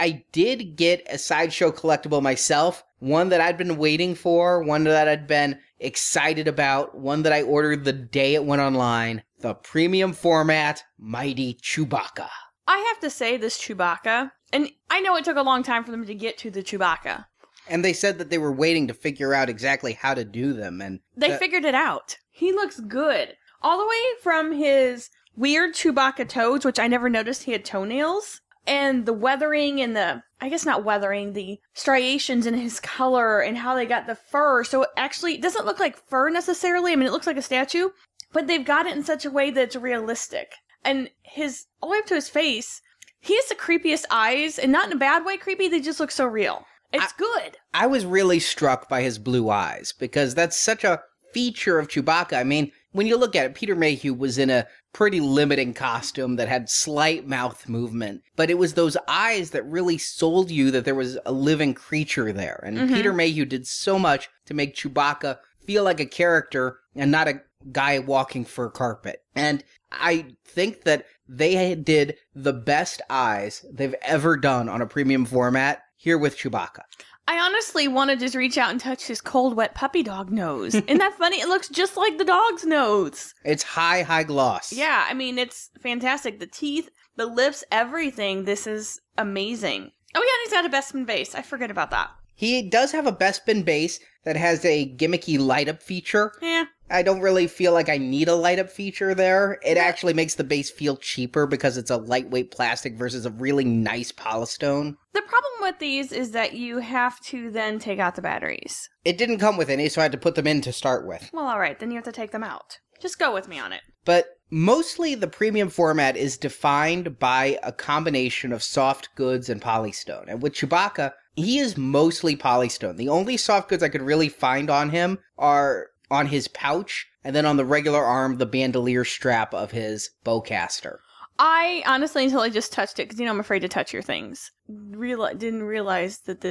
I did get a Sideshow collectible myself, one that I'd been waiting for, one that I'd been excited about, one that I ordered the day it went online, the premium format Mighty Chewbacca. I have to say this Chewbacca, and I know it took a long time for them to get to the Chewbacca. And they said that they were waiting to figure out exactly how to do them. And they figured it out. He looks good. All the way from his weird Chewbacca toes, which I never noticed he had toenails, and the weathering and the striations in his color and how they got the fur. So it doesn't look like fur necessarily. I mean, it looks like a statue, but they've got it in such a way that it's realistic. And all the way up to his face, he has the creepiest eyes, and not in a bad way creepy, they just look so real. It's good. I was really struck by his blue eyes, because that's such a feature of Chewbacca. I mean, when you look at it, Peter Mayhew was in a pretty limiting costume that had slight mouth movement, but it was those eyes that really sold you that there was a living creature there. And Peter Mayhew did so much to make Chewbacca feel like a character and not a guy walking fur carpet. And I think that they did the best eyes they've ever done on a premium format here with Chewbacca. I honestly want to just reach out and touch his cold, wet puppy dog nose. Isn't that funny? It looks just like the dog's nose. It's high gloss. Yeah, I mean, it's fantastic. The teeth, the lips, everything. This is amazing. Oh, yeah, and he's got a Bespin base. I forget about that. He does have a Bespin base that has a gimmicky light-up feature. Yeah. I don't really feel like I need a light-up feature there. It actually makes the base feel cheaper because it's a lightweight plastic versus a really nice polystone. The problem with these is that you have to then take out the batteries. It didn't come with any, so I had to put them in to start with. Well, all right, then you have to take them out. Just go with me on it. But mostly the premium format is defined by a combination of soft goods and polystone. And with Chewbacca, he is mostly polystone. The only soft goods I could really find on him are on his pouch, and then on the regular arm, the bandolier strap of his bowcaster. I honestly, until I just touched it, because you know I'm afraid to touch your things, didn't realize that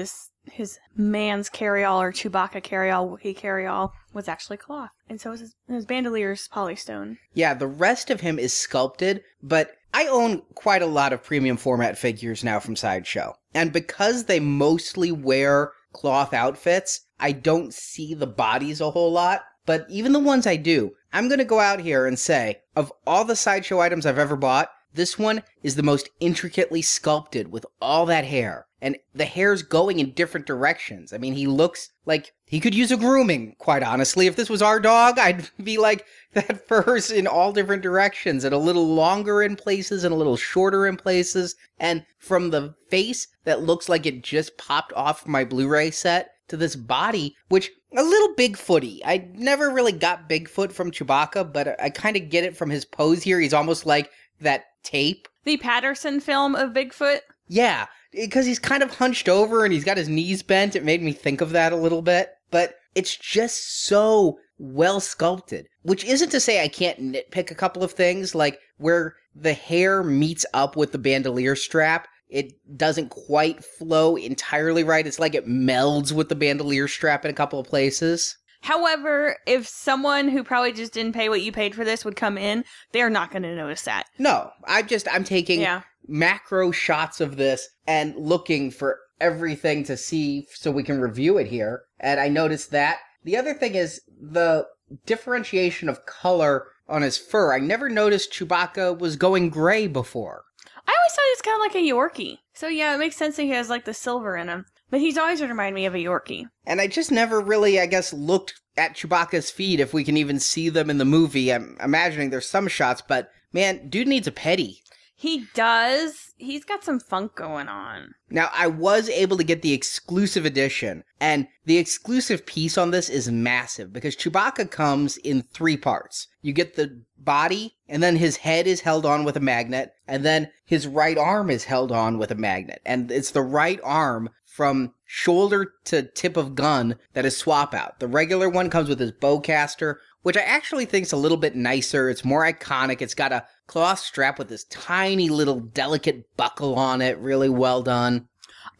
his man's carryall or Chewbacca carryall, Wookiee carryall, was actually cloth. And so is his bandolier's polystone. Yeah, the rest of him is sculpted, but I own quite a lot of premium format figures now from Sideshow. And because they mostly wear cloth outfits, I don't see the bodies a whole lot. But even the ones I do, I'm going to go out here and say, of all the Sideshow items I've ever bought, this one is the most intricately sculpted with all that hair. And the hair's going in different directions. I mean, he looks like he could use a grooming, quite honestly. If this was our dog, I'd be like, that fur's in all different directions, and a little longer in places and a little shorter in places. And from the face that looks like it just popped off my Blu-ray set to this body, which a little Bigfooty. I never really got Bigfoot from Chewbacca, but I kind of get it from his pose here. He's almost like that tape. The Patterson film of Bigfoot? Yeah, because he's kind of hunched over and he's got his knees bent. It made me think of that a little bit. But it's just so well sculpted, which isn't to say I can't nitpick a couple of things, like where the hair meets up with the bandolier strap. It doesn't quite flow entirely right. It's like it melds with the bandolier strap in a couple of places. However, if someone who probably just didn't pay what you paid for this would come in, they're not going to notice that. No, I'm taking macro shots of this and looking for everything to see so we can review it here. And I noticed that. The other thing is the differentiation of color on his fur. I never noticed Chewbacca was going gray before. I always thought he was kind of like a Yorkie. So yeah, it makes sense that he has like the silver in him. But he's always reminded me of a Yorkie. And I just never really, I guess, looked at Chewbacca's feet, if we can even see them in the movie. I'm imagining there's some shots, but man, dude needs a petty. He does. He's got some funk going on. Now, I was able to get the exclusive edition, and the exclusive piece on this is massive, because Chewbacca comes in 3 parts. You get the body, and then his head is held on with a magnet, and then his right arm is held on with a magnet. And it's the right arm from shoulder to tip of gun that is swap out. The regular one comes with his bowcaster, which I actually think is a little bit nicer. It's more iconic. It's got a cloth strap with this tiny little delicate buckle on it. Really well done.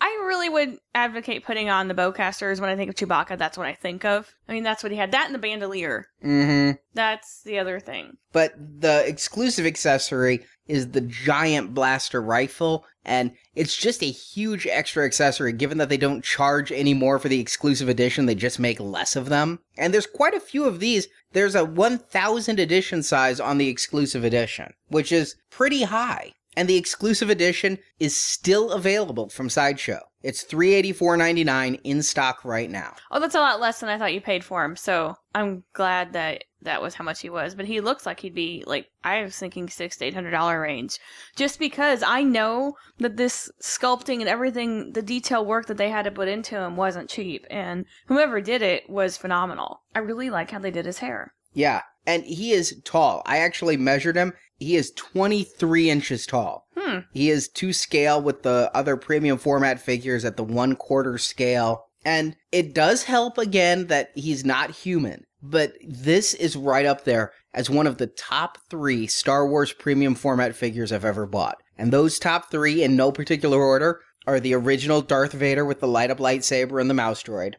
I really would advocate putting on the bowcasters. When I think of Chewbacca, that's what I think of. I mean, that's what he had. That and the bandolier. Mm-hmm. That's the other thing. But the exclusive accessory is the giant blaster rifle. And it's just a huge extra accessory, given that they don't charge any more for the exclusive edition, they just make less of them. And there's quite a few of these. There's a 1,000 edition size on the exclusive edition, which is pretty high. And the exclusive edition is still available from Sideshow. It's $384.99 in stock right now. Oh, that's a lot less than I thought you paid for him, so I'm glad that was how much he was. But he looks like he'd be, like, I was thinking $600 to $800 range. Just because I know that this sculpting and everything, the detail work that they had to put into him wasn't cheap. And whoever did it was phenomenal. I really like how they did his hair. Yeah, and he is tall. I actually measured him. He is 23 inches tall. He is to scale with the other premium format figures at the 1/4 scale. And it does help, again, that he's not human. But this is right up there as one of the top 3 Star Wars premium format figures I've ever bought. And those top 3, in no particular order, are the original Darth Vader with the light-up lightsaber and the mouse droid.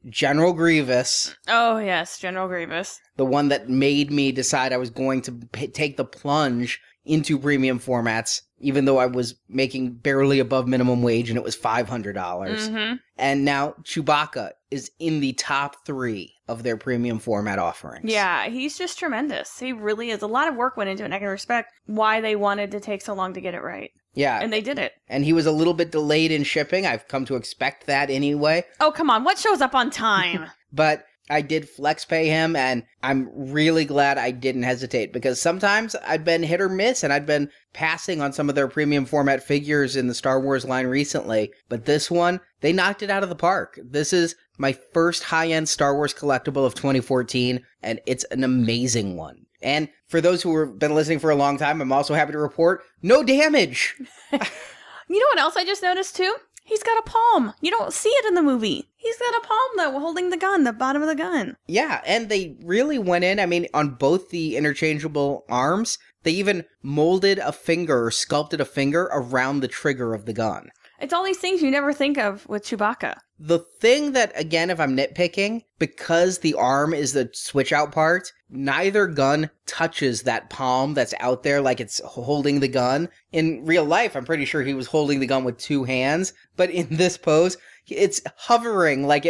General Grievous. Oh, yes, General Grievous. The one that made me decide I was going to take the plunge into premium formats, even though I was making barely above minimum wage and it was $500. And now Chewbacca is in the top 3 of their premium format offerings. Yeah, he's just tremendous. He really is. A lot of work went into it, and I can respect why they wanted to take so long to get it right. Yeah. And they did it. And he was a little bit delayed in shipping. I've come to expect that anyway. Oh, come on. What shows up on time? But I did flex pay him, and I'm really glad I didn't hesitate, because sometimes I'd been hit or miss, and I'd been passing on some of their premium format figures in the Star Wars line recently. But this one, they knocked it out of the park. This is my first high-end Star Wars collectible of 2014, and it's an amazing one. And for those who have been listening for a long time, I'm also happy to report, no damage! You know what else I just noticed, too? He's got a palm. You don't see it in the movie. He's got a palm, though, holding the gun, the bottom of the gun. Yeah, and they really went in, I mean, on both the interchangeable arms, they even molded a finger or sculpted a finger around the trigger of the gun. It's all these things you never think of with Chewbacca. The thing that, again, if I'm nitpicking, because the arm is the switch out part, neither gun touches that palm that's out there like it's holding the gun. In real life, I'm pretty sure he was holding the gun with 2 hands, but in this pose, it's hovering, like,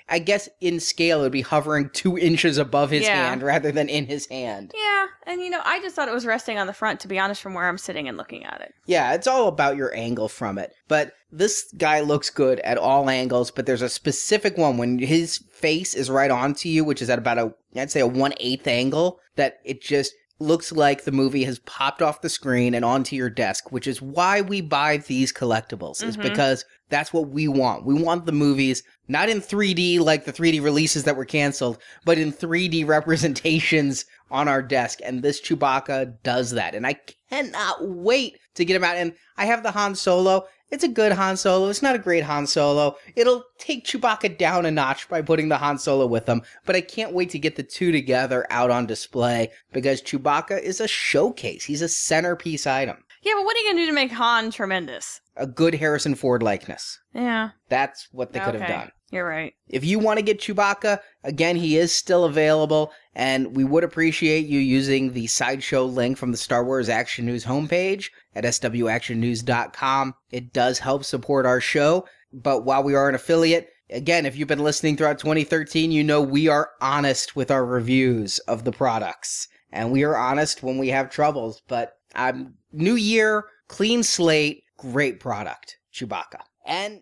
I guess in scale, it would be hovering 2 inches above his hand rather than in his hand. Yeah, and I just thought it was resting on the front, to be honest, from where I'm sitting and looking at it. Yeah, it's all about your angle from it. But this guy looks good at all angles, but there's a specific one when his face is right onto you, which is at about I'd say a 1/8 angle, that it just looks like the movie has popped off the screen and onto your desk, which is why we buy these collectibles, is because that's what we want. We want the movies not in 3D like the 3D releases that were canceled, but in 3D representations on our desk. And this Chewbacca does that. And I cannot wait to get him out. And I have the Han Solo. It's a good Han Solo. It's not a great Han Solo. It'll take Chewbacca down a notch by putting the Han Solo with him. But I can't wait to get the two together out on display, because Chewbacca is a showcase. He's a centerpiece item. Yeah, but what are you going to do to make Han tremendous? A good Harrison Ford likeness. Yeah. That's what they could have done. You're right. If you want to get Chewbacca, again, he is still available, and we would appreciate you using the Sideshow link from the Star Wars Action News homepage at swactionnews.com. It does help support our show, but while we are an affiliate, again, if you've been listening throughout 2013, you know we are honest with our reviews of the products, and we are honest when we have troubles, but new year, clean slate, great product, Chewbacca. And